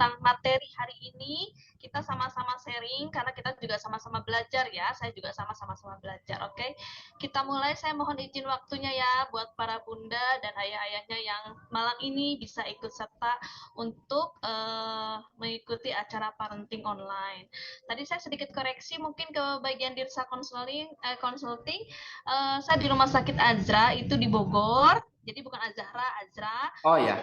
tentang materi hari ini. Kita sama-sama sharing karena kita juga sama-sama belajar ya. Saya juga sama-sama belajar. Oke, kita mulai. Saya mohon izin waktunya ya buat para bunda dan ayah-ayahnya yang malam ini bisa ikut serta untuk mengikuti acara parenting online. Tadi saya sedikit koreksi mungkin ke bagian Dirsa Consulting. Saya di Rumah Sakit Azra itu di Bogor. Jadi bukan Azahra, Azra. Oh ya.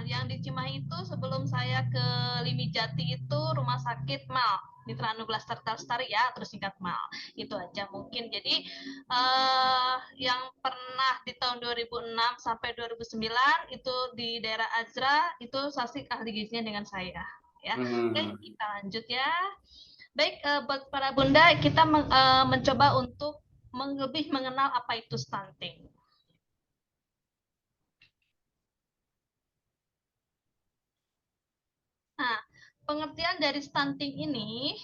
Yang di Cimahi itu sebelum saya ke Limijati itu Rumah Sakit Mal. Mitra Anugerah Lestari ya, terus singkat MAL. Itu aja mungkin. Jadi yang pernah di tahun 2006 sampai 2009 itu di daerah Azra itu Sasik ahli gizinya dengan saya ya. Oke, kita lanjut ya. Baik, buat para bunda kita mencoba untuk lebih mengenal apa itu stunting. Nah, pengertian dari stunting ini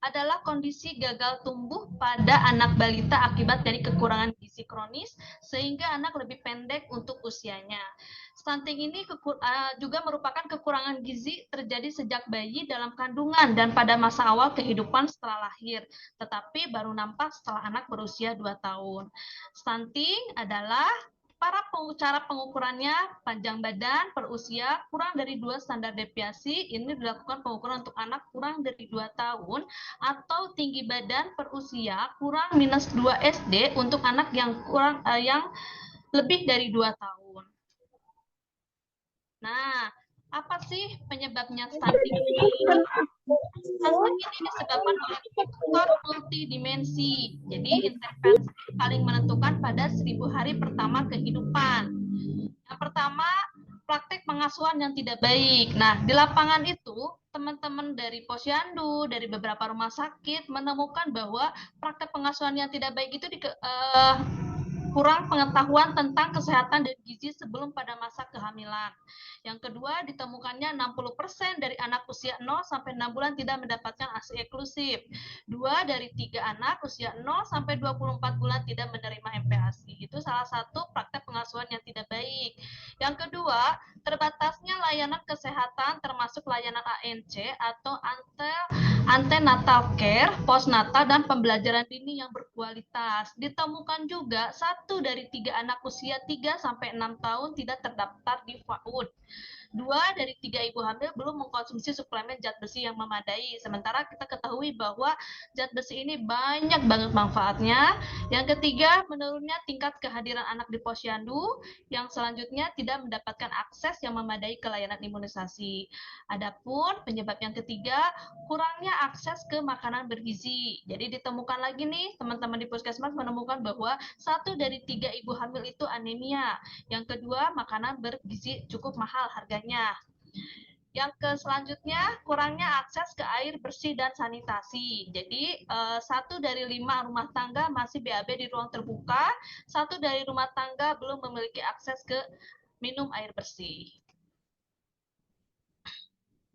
adalah kondisi gagal tumbuh pada anak balita akibat dari kekurangan gizi kronis sehingga anak lebih pendek untuk usianya. Stunting ini juga merupakan kekurangan gizi terjadi sejak bayi dalam kandungan dan pada masa awal kehidupan setelah lahir, tetapi baru nampak setelah anak berusia 2 tahun. Stunting adalah cara pengukurannya panjang badan per usia kurang dari 2 standar deviasi. Ini dilakukan pengukuran untuk anak kurang dari 2 tahun atau tinggi badan per usia kurang minus 2 SD untuk anak yang yang lebih dari 2 tahun. Nah, apa sih penyebabnya stunting ini? Stunting ini disebabkan oleh faktor multidimensi. Jadi intervensi paling menentukan pada 1000 hari pertama kehidupan. Yang pertama, praktek pengasuhan yang tidak baik. Nah, di lapangan itu, teman-teman dari Posyandu, dari beberapa rumah sakit menemukan bahwa praktek pengasuhan yang tidak baik itu kurang pengetahuan tentang kesehatan dan gizi sebelum pada masa kehamilan. Yang kedua, ditemukannya 60% dari anak usia 0 sampai 6 bulan tidak mendapatkan ASI eksklusif. 2 dari 3 anak usia 0 sampai 24 bulan tidak menerima MPASI. Itu salah satu praktek pengasuhan yang tidak baik. Yang kedua, terbatasnya layanan kesehatan termasuk layanan ANC atau antenatal care, postnatal, dan pembelajaran dini yang berkualitas. Ditemukan juga 1 dari 3 anak usia 3 sampai 6 tahun tidak terdaftar di PAUD. 2 dari 3 ibu hamil belum mengkonsumsi suplemen zat besi yang memadai. Sementara kita ketahui bahwa zat besi ini banyak banget manfaatnya. Yang ketiga, menurunnya tingkat kehadiran anak di posyandu. Yang selanjutnya, tidak mendapatkan akses yang memadai ke layanan imunisasi. Adapun penyebab yang ketiga, kurangnya akses ke makanan bergizi. Jadi ditemukan lagi nih, teman-teman di Puskesmas menemukan bahwa 1 dari 3 ibu hamil itu anemia. Yang kedua, makanan bergizi cukup mahal harganya. Yang selanjutnya, kurangnya akses ke air bersih dan sanitasi. Jadi, 1 dari 5 rumah tangga masih BAB di ruang terbuka, 1 dari rumah tangga belum memiliki akses ke minum air bersih.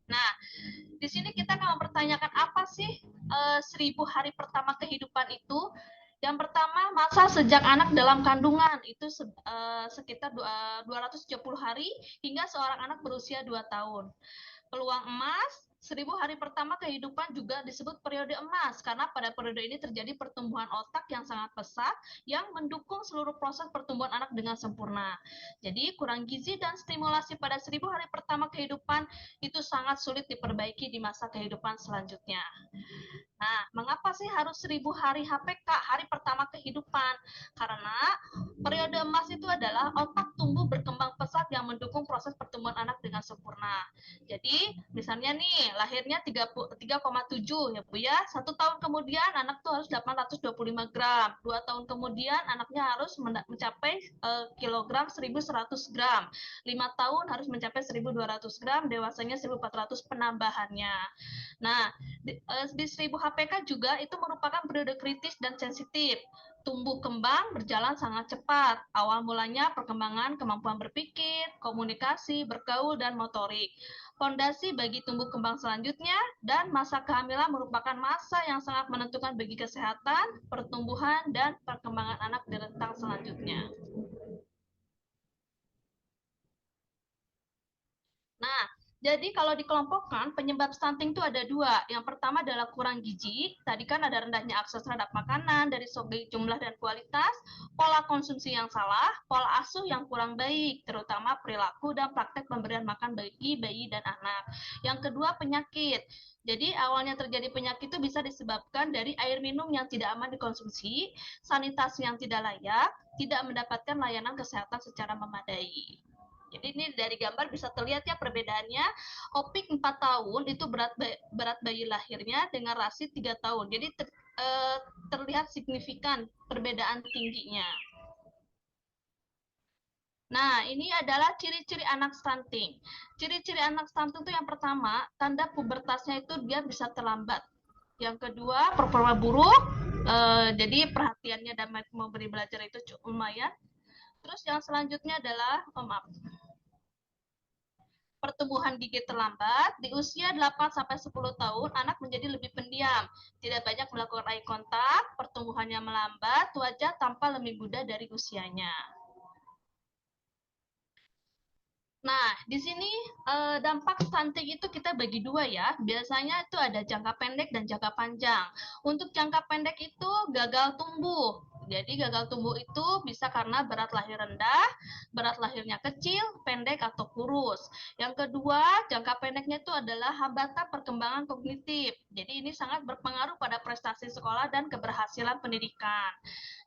Nah, di sini kita akan mempertanyakan apa sih 1000 hari pertama kehidupan itu. Yang pertama, masa sejak anak dalam kandungan itu sekitar 270 hari hingga seorang anak berusia 2 tahun. Peluang emas, 1000 hari pertama kehidupan juga disebut periode emas karena pada periode ini terjadi pertumbuhan otak yang sangat pesat yang mendukung seluruh proses pertumbuhan anak dengan sempurna. Jadi kurang gizi dan stimulasi pada 1000 hari pertama kehidupan itu sangat sulit diperbaiki di masa kehidupan selanjutnya. Nah, mengapa sih harus 1000 hari HPK, hari pertama kehidupan? Karena periode emas itu adalah otak tumbuh berkembang pesat yang mendukung proses pertumbuhan anak dengan sempurna. Jadi, misalnya nih, lahirnya 3,7 ya Bu ya, 1 tahun kemudian anak tuh harus 825 gram, 2 tahun kemudian anaknya harus mencapai kilogram 1100 gram, 5 tahun harus mencapai 1200 gram, dewasanya 1400 penambahannya. Nah, di 1000 HPK juga itu merupakan periode kritis dan sensitif. Tumbuh kembang berjalan sangat cepat. Awal mulanya perkembangan kemampuan berpikir, komunikasi, bergaul, dan motorik. Fondasi bagi tumbuh kembang selanjutnya dan masa kehamilan merupakan masa yang sangat menentukan bagi kesehatan, pertumbuhan, dan perkembangan anak di rentang selanjutnya. Nah, Jadi kalau dikelompokkan, penyebab stunting itu ada dua. Yang pertama adalah kurang gizi. Tadi kan ada rendahnya akses terhadap makanan dari segi jumlah dan kualitas, pola konsumsi yang salah, pola asuh yang kurang baik, terutama perilaku dan praktek pemberian makan bagi bayi dan anak. Yang kedua, penyakit. Jadi awalnya terjadi penyakit itu bisa disebabkan dari air minum yang tidak aman dikonsumsi, sanitasi yang tidak layak, tidak mendapatkan layanan kesehatan secara memadai. Jadi ini dari gambar bisa terlihat ya perbedaannya. Opik 4 tahun itu berat bayi lahirnya dengan Rasi 3 tahun. Jadi terlihat signifikan perbedaan tingginya. Nah, ini adalah ciri-ciri anak stunting. Ciri-ciri anak stunting itu yang pertama, tanda pubertasnya itu dia bisa terlambat. Yang kedua, performa buruk. Jadi perhatiannya dan memberi belajar itu cukup lumayan. Terus yang selanjutnya adalah, pertumbuhan gigi terlambat. Di usia 8-10 tahun, anak menjadi lebih pendiam, tidak banyak melakukan eye contact, pertumbuhannya melambat, wajah tampak lebih muda dari usianya. Nah, di sini dampak stunting itu kita bagi dua ya. Biasanya itu ada jangka pendek dan jangka panjang. Untuk jangka pendek itu gagal tumbuh. Jadi gagal tumbuh itu bisa karena berat lahir rendah, berat lahirnya kecil, pendek, atau kurus. Yang kedua, jangka pendeknya itu adalah hambatan perkembangan kognitif. Jadi ini sangat berpengaruh pada prestasi sekolah dan keberhasilan pendidikan.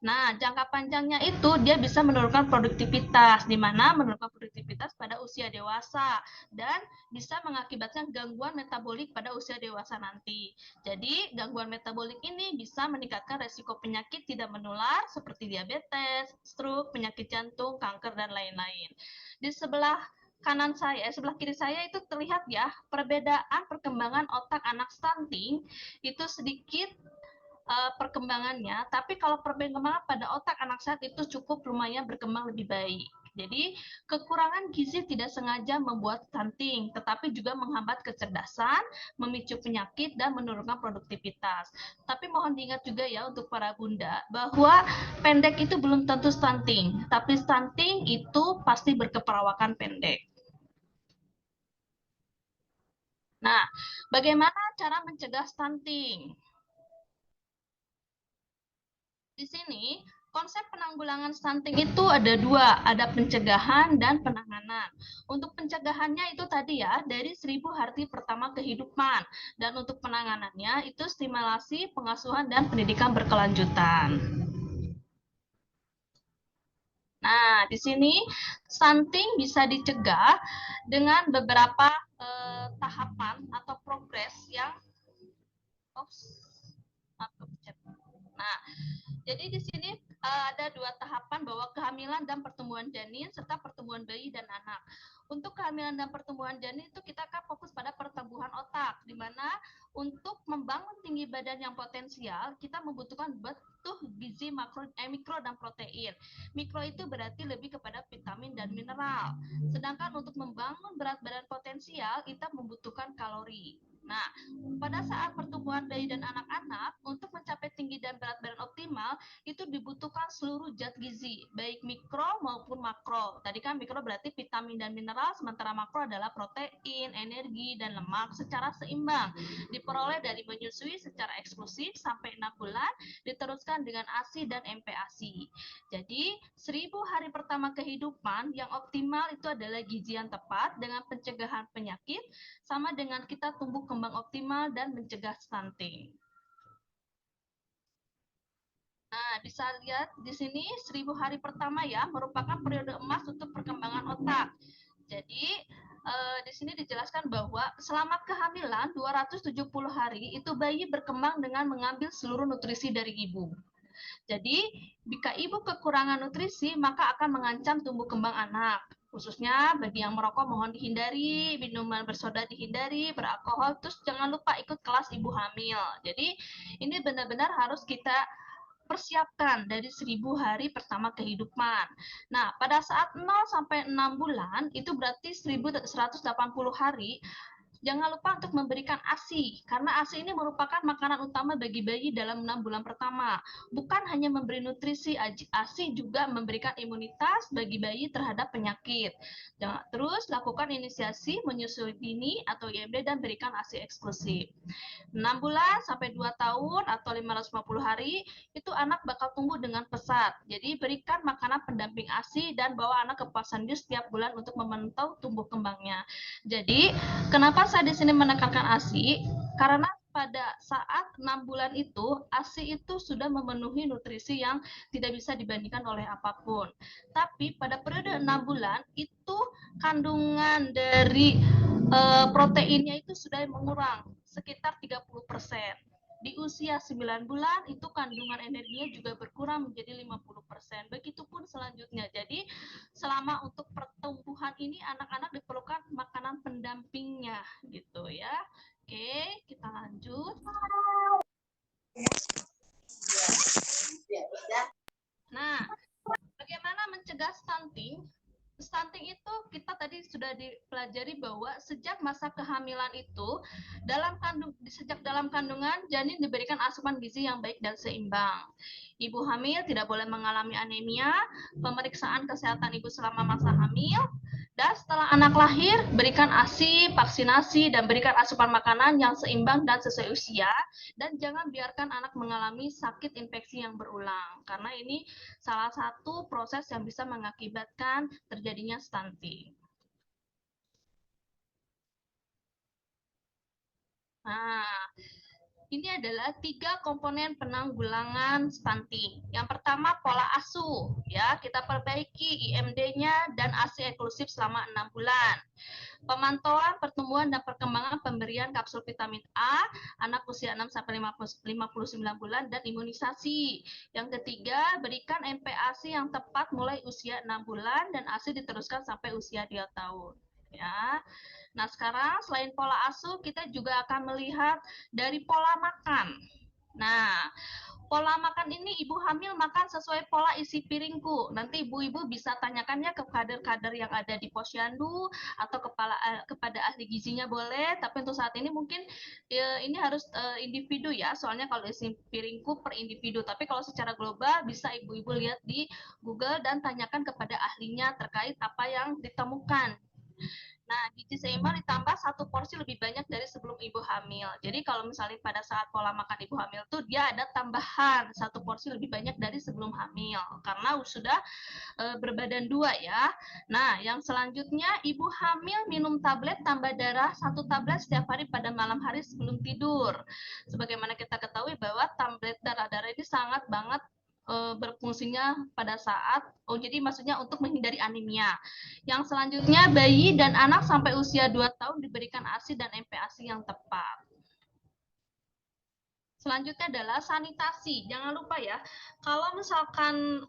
Nah, jangka panjangnya itu dia bisa menurunkan produktivitas, di mana menurunkan produktivitas pada usia dewasa dan bisa mengakibatkan gangguan metabolik pada usia dewasa nanti. Jadi, gangguan metabolik ini bisa meningkatkan resiko penyakit tidak menular seperti diabetes, stroke, penyakit jantung, kanker, dan lain-lain. Di sebelah kanan saya, sebelah kiri saya itu terlihat ya, perbedaan perkembangan otak anak stunting itu sedikit perkembangannya, tapi kalau perkembangan pada otak anak saat itu cukup lumayan berkembang lebih baik. Jadi, kekurangan gizi tidak sengaja membuat stunting, tetapi juga menghambat kecerdasan, memicu penyakit, dan menurunkan produktivitas. Tapi mohon diingat juga ya untuk para bunda, bahwa pendek itu belum tentu stunting, tapi stunting itu pasti berkeperawakan pendek. Nah, bagaimana cara mencegah stunting? Di sini, konsep penanggulangan stunting itu ada dua, ada pencegahan dan penanganan. Untuk pencegahannya itu tadi ya, dari 1000 hari pertama kehidupan. Dan untuk penanganannya itu stimulasi, pengasuhan, dan pendidikan berkelanjutan. Nah, di sini stunting bisa dicegah dengan beberapa tahapan atau progres yang Nah, jadi di sini ada dua tahapan bahwa kehamilan dan pertumbuhan janin serta pertumbuhan bayi dan anak. Untuk kehamilan dan pertumbuhan janin itu kita akan fokus pada pertumbuhan otak, di mana untuk membangun tinggi badan yang potensial kita membutuhkan butuh gizi mikro dan protein. Mikro itu berarti lebih kepada vitamin dan mineral. Sedangkan untuk membangun berat badan potensial kita membutuhkan kalori. Nah, pada saat pertumbuhan bayi dan anak-anak, untuk mencapai tinggi dan berat badan optimal, itu dibutuhkan seluruh zat gizi, baik mikro maupun makro. Tadi kan mikro berarti vitamin dan mineral, sementara makro adalah protein, energi, dan lemak secara seimbang. Diperoleh dari menyusui secara eksklusif sampai 6 bulan, diteruskan dengan ASI dan MPASI. Jadi, 1000 hari pertama kehidupan yang optimal itu adalah gizi yang tepat dengan pencegahan penyakit, sama dengan kita tumbuh kembang optimal dan mencegah stunting. Nah, bisa lihat di sini 1000 hari pertama ya, merupakan periode emas untuk perkembangan otak. Jadi, di sini dijelaskan bahwa selama kehamilan 270 hari itu bayi berkembang dengan mengambil seluruh nutrisi dari ibu. Jadi, jika ibu kekurangan nutrisi, maka akan mengancam tumbuh kembang anak. Khususnya bagi yang merokok mohon dihindari, minuman bersoda dihindari, beralkohol, terus jangan lupa ikut kelas ibu hamil. Jadi, ini benar-benar harus kita persiapkan dari 1000 hari pertama kehidupan. Nah, pada saat 0 sampai 6 bulan, itu berarti 1180 hari, Jangan lupa untuk memberikan ASI, karena ASI ini merupakan makanan utama bagi bayi dalam 6 bulan pertama. Bukan hanya memberi nutrisi, ASI juga memberikan imunitas bagi bayi terhadap penyakit. Terus lakukan inisiasi menyusui dini atau IMD dan berikan ASI eksklusif. 6 bulan sampai 2 tahun atau 550 hari, itu anak bakal tumbuh dengan pesat. Jadi berikan makanan pendamping ASI dan bawa anak ke posyandu setiap bulan untuk memantau tumbuh kembangnya. Jadi, kenapa saya di sini menekankan ASI? Karena pada saat 6 bulan itu, ASI itu sudah memenuhi nutrisi yang tidak bisa dibandingkan oleh apapun. Tapi pada periode 6 bulan, itu kandungan dari proteinnya itu sudah mengurang sekitar 30%. Di usia 9 bulan itu kandungan energinya juga berkurang menjadi 50%. Begitupun selanjutnya. Jadi selama untuk pertumbuhan ini anak-anak diperlukan makanan pendampingnya gitu ya. Oke, kita lanjut. Nah, bagaimana mencegah stunting? Stunting itu kita tadi sudah dipelajari bahwa sejak masa kehamilan itu sejak dalam kandungan janin diberikan asupan gizi yang baik dan seimbang. Ibu hamil tidak boleh mengalami anemia, pemeriksaan kesehatan ibu selama masa hamil, dan setelah anak lahir berikan ASI, vaksinasi, dan berikan asupan makanan yang seimbang dan sesuai usia, dan jangan biarkan anak mengalami sakit infeksi yang berulang, karena ini salah satu proses yang bisa mengakibatkan terjadinya stunting. Nah, ini adalah 3 komponen penanggulangan stunting. Yang pertama pola asuh, ya kita perbaiki IMD-nya dan ASI eksklusif selama 6 bulan. Pemantauan pertumbuhan dan perkembangan pemberian kapsul vitamin A anak usia 6 sampai 59 bulan dan imunisasi. Yang ketiga, berikan MPASI yang tepat mulai usia 6 bulan dan ASI diteruskan sampai usia 2 tahun. Ya. Nah, sekarang selain pola asuh, kita juga akan melihat dari pola makan. Nah, pola makan ini ibu hamil makan sesuai pola isi piringku. Nanti ibu-ibu bisa tanyakannya ke kader-kader yang ada di posyandu atau kepada ahli gizinya boleh. Tapi untuk saat ini mungkin ini harus individu ya. Soalnya kalau isi piringku per individu. Tapi kalau secara global bisa ibu-ibu lihat di Google dan tanyakan kepada ahlinya terkait apa yang ditemukan. Nah, gizi seimbang ditambah 1 porsi lebih banyak dari sebelum ibu hamil. Jadi kalau misalnya pada saat pola makan ibu hamil tuh dia ada tambahan 1 porsi lebih banyak dari sebelum hamil karena sudah berbadan 2 ya. Nah, yang selanjutnya ibu hamil minum tablet tambah darah 1 tablet setiap hari pada malam hari sebelum tidur. Sebagaimana kita ketahui bahwa tablet darah-darah ini sangat banget berfungsinya pada saat jadi maksudnya untuk menghindari anemia. Yang selanjutnya bayi dan anak sampai usia 2 tahun diberikan ASI dan MPASI yang tepat. Selanjutnya adalah sanitasi. Jangan lupa ya, kalau misalkan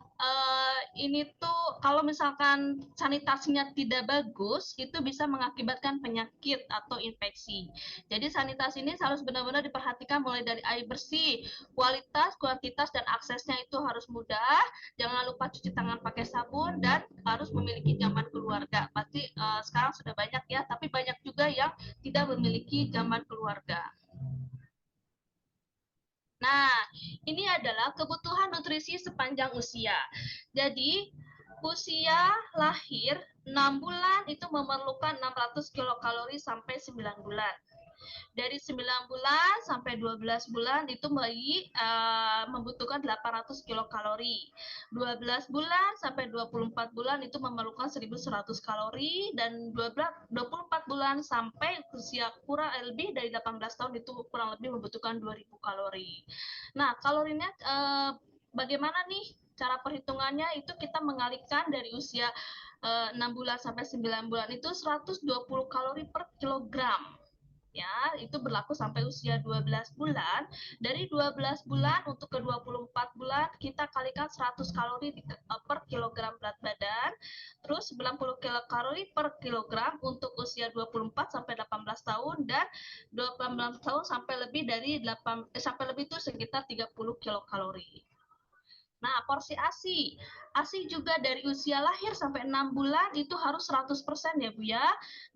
kalau misalkan sanitasinya tidak bagus, itu bisa mengakibatkan penyakit atau infeksi. Jadi sanitasi ini harus benar-benar diperhatikan mulai dari air bersih, kualitas, kuantitas, dan aksesnya itu harus mudah. Jangan lupa cuci tangan pakai sabun dan harus memiliki jamban keluarga. Pasti sekarang sudah banyak ya, tapi banyak juga yang tidak memiliki jamban keluarga. Nah, ini adalah kebutuhan nutrisi sepanjang usia. Jadi, usia lahir 6 bulan itu memerlukan 600 kilokalori sampai 9 bulan. Dari 9 bulan sampai 12 bulan itu bayi membutuhkan 800 kilokalori. 12 bulan sampai 24 bulan itu memerlukan 1100 kalori dan 24 bulan sampai usia kurang lebih dari 18 tahun itu kurang lebih membutuhkan 2000 kalori. Nah, kalorinya bagaimana nih cara perhitungannya? Itu kita mengalihkan dari usia 6 bulan sampai 9 bulan itu 120 kalori per kilogram. Ya, itu berlaku sampai usia 12 bulan. Dari 12 bulan untuk ke 24 bulan kita kalikan 100 kalori per kilogram berat badan. Terus 90 kilokalori per kilogram untuk usia 24 sampai 18 tahun dan 18 tahun sampai lebih dari sampai lebih itu sekitar 30 kilokalori. Nah, porsi ASI. ASI juga dari usia lahir sampai 6 bulan itu harus 100% ya, Bu ya.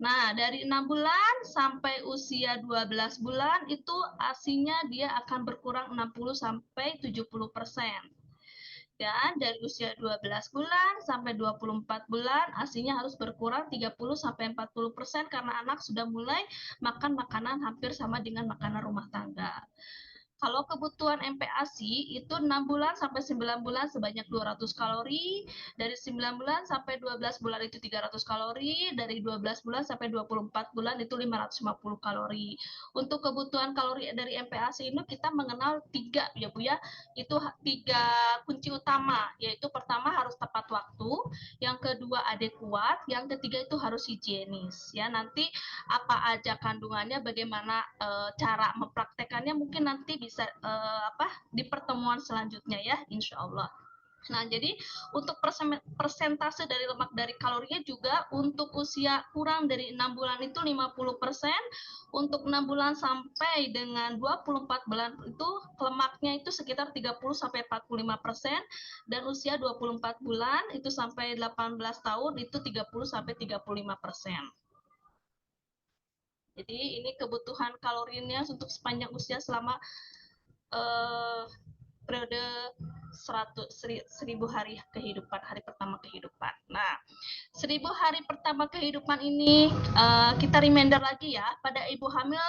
Nah, dari 6 bulan sampai usia 12 bulan itu ASINya dia akan berkurang 60 sampai 70%. Dan dari usia 12 bulan sampai 24 bulan ASINya harus berkurang 30 sampai 40% karena anak sudah mulai makan makanan hampir sama dengan makanan rumah tangga. Kalau kebutuhan MPASI itu 6 bulan sampai 9 bulan sebanyak 200 kalori, dari 9 bulan sampai 12 bulan itu 300 kalori, dari 12 bulan sampai 24 bulan itu 550 kalori. Untuk kebutuhan kalori dari MPASI ini kita mengenal 3 ya Bu ya, itu 3 kunci utama, yaitu pertama harus tepat waktu, yang kedua adekuat, yang ketiga itu harus higienis. Ya, nanti apa aja kandungannya, bagaimana cara mempraktekannya mungkin nanti bisa di pertemuan selanjutnya ya, insya Allah. Nah, jadi untuk persentase dari lemak dari kalorinya juga untuk usia kurang dari 6 bulan itu 50%, untuk 6 bulan sampai dengan 24 bulan itu lemaknya itu sekitar 30 sampai 45%, dan usia 24 bulan itu sampai 18 tahun itu 30 sampai 35%. Jadi ini kebutuhan kalorinya untuk sepanjang usia selama periode 1000 hari kehidupan, hari pertama kehidupan. Nah, 1000 hari pertama kehidupan ini kita reminder lagi ya, pada ibu hamil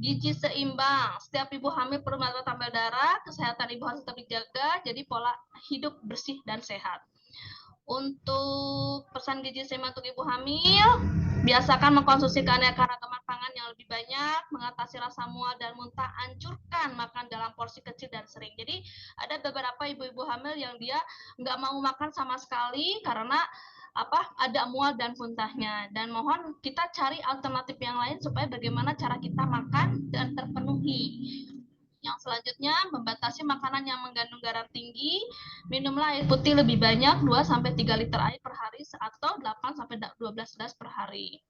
gizi seimbang. Setiap ibu hamil perlu melakukan tambal darah, kesehatan ibu harus tetap dijaga, jadi pola hidup bersih dan sehat. Untuk pesan gizi seimbang untuk ibu hamil, biasakan mengkonsumsi keanekaragaman pangan yang lebih banyak, mengatasi rasa mual dan muntah, anjurkan makan dalam porsi kecil dan sering. Jadi ada beberapa ibu-ibu hamil yang dia nggak mau makan sama sekali karena ada mual dan muntahnya, dan mohon kita cari alternatif yang lain supaya bagaimana cara kita makan dan terpenuhi. Yang selanjutnya, membatasi makanan yang mengandung garam tinggi. Minumlah air putih lebih banyak, 2-3 liter air per hari atau 8-12 gelas per hari.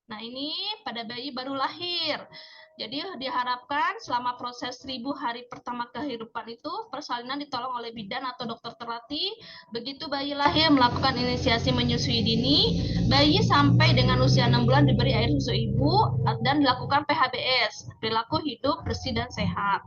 Nah, ini pada bayi baru lahir. Jadi diharapkan selama proses 1000 hari pertama kehidupan itu persalinan ditolong oleh bidan atau dokter terlatih. Begitu bayi lahir melakukan inisiasi menyusui dini, bayi sampai dengan usia 6 bulan diberi air susu ibu dan dilakukan PHBS, perilaku hidup bersih dan sehat.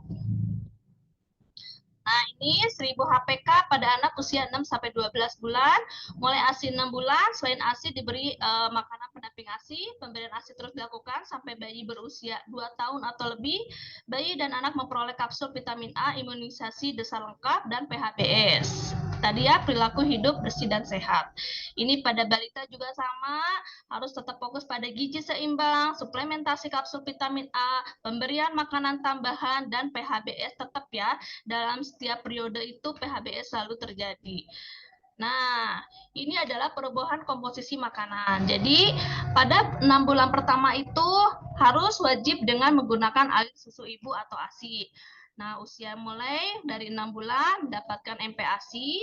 Nah, ini 1000 HPK pada anak usia 6 sampai 12 bulan. Mulai ASI 6 bulan, selain ASI diberi makanan pendamping ASI. Pemberian ASI terus dilakukan sampai bayi berusia 2 tahun atau lebih. Bayi dan anak memperoleh kapsul vitamin A, imunisasi dasar lengkap, dan PHBS. Tadi ya, perilaku hidup bersih dan sehat. Ini pada balita juga sama, harus tetap fokus pada gizi seimbang, suplementasi kapsul vitamin A, pemberian makanan tambahan, dan PHBS tetap ya. Dalam setiap periode itu PHBS selalu terjadi. Nah, ini adalah perubahan komposisi makanan. Jadi, pada 6 bulan pertama itu harus wajib dengan menggunakan air susu ibu atau ASI. Nah, usia mulai dari 6 bulan dapatkan MPASI,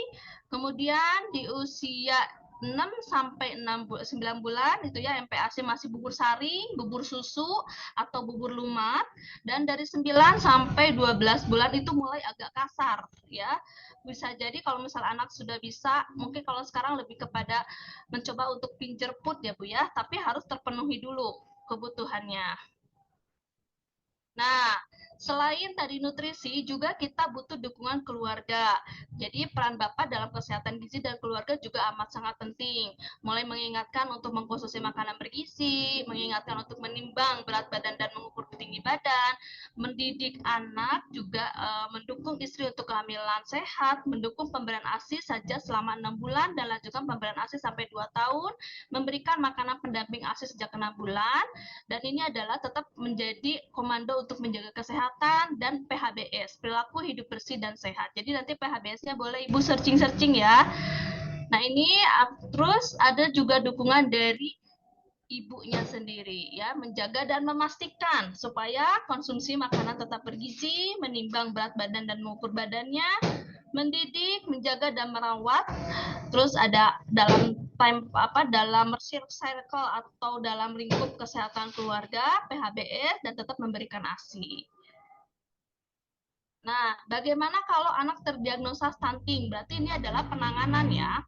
kemudian di usia 6 sampai 9 bulan itu ya MPASI masih bubur sari, bubur susu atau bubur lumat, dan dari 9 sampai 12 bulan itu mulai agak kasar ya. Bisa jadi kalau misal anak sudah bisa, mungkin kalau sekarang lebih kepada mencoba untuk pincher food ya Bu ya, tapi harus terpenuhi dulu kebutuhannya. Nah, selain tadi nutrisi, juga kita butuh dukungan keluarga. Jadi peran Bapak dalam kesehatan gizi dan keluarga juga amat sangat penting. Mulai mengingatkan untuk mengkonsumsi makanan bergizi, mengingatkan untuk menimbang berat badan dan mengukur tinggi badan, mendidik anak, juga mendukung istri untuk kehamilan sehat, mendukung pemberian ASI saja selama 6 bulan dan lanjutkan pemberian ASI sampai 2 tahun, memberikan makanan pendamping ASI sejak 6 bulan, dan ini adalah tetap menjadi komando untuk menjaga kesehatan dan PHBS, perilaku hidup bersih dan sehat. Jadi nanti PHBS-nya boleh Ibu searching-searching ya. Nah, ini terus ada juga dukungan dari ibunya sendiri ya, menjaga dan memastikan supaya konsumsi makanan tetap bergizi, menimbang berat badan dan mengukur badannya, mendidik, menjaga dan merawat. Terus ada dalam dalam circle atau dalam lingkup kesehatan keluarga, PHBS, dan tetap memberikan ASI. Nah, bagaimana kalau anak terdiagnosa stunting? Berarti ini adalah penanganan ya.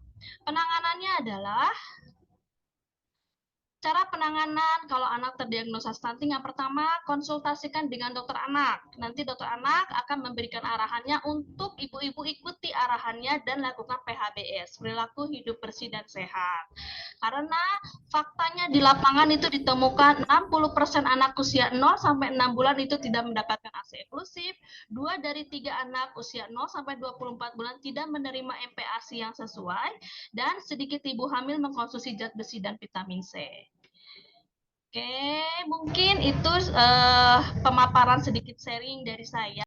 Penanganannya adalah cara penanganan kalau anak terdiagnosa stunting. Yang pertama, konsultasikan dengan dokter anak. Nanti dokter anak akan memberikan arahannya untuk ibu-ibu ikuti arahannya dan lakukan PHBS, perilaku hidup bersih dan sehat. Karena faktanya di lapangan itu ditemukan 60% anak usia 0 sampai 6 bulan itu tidak mendapatkan ASI eksklusif, 2 dari 3 anak usia 0 sampai 24 bulan tidak menerima MPASI yang sesuai, dan sedikit ibu hamil mengkonsumsi zat besi dan vitamin C. Oke, mungkin itu pemaparan sedikit sharing dari saya.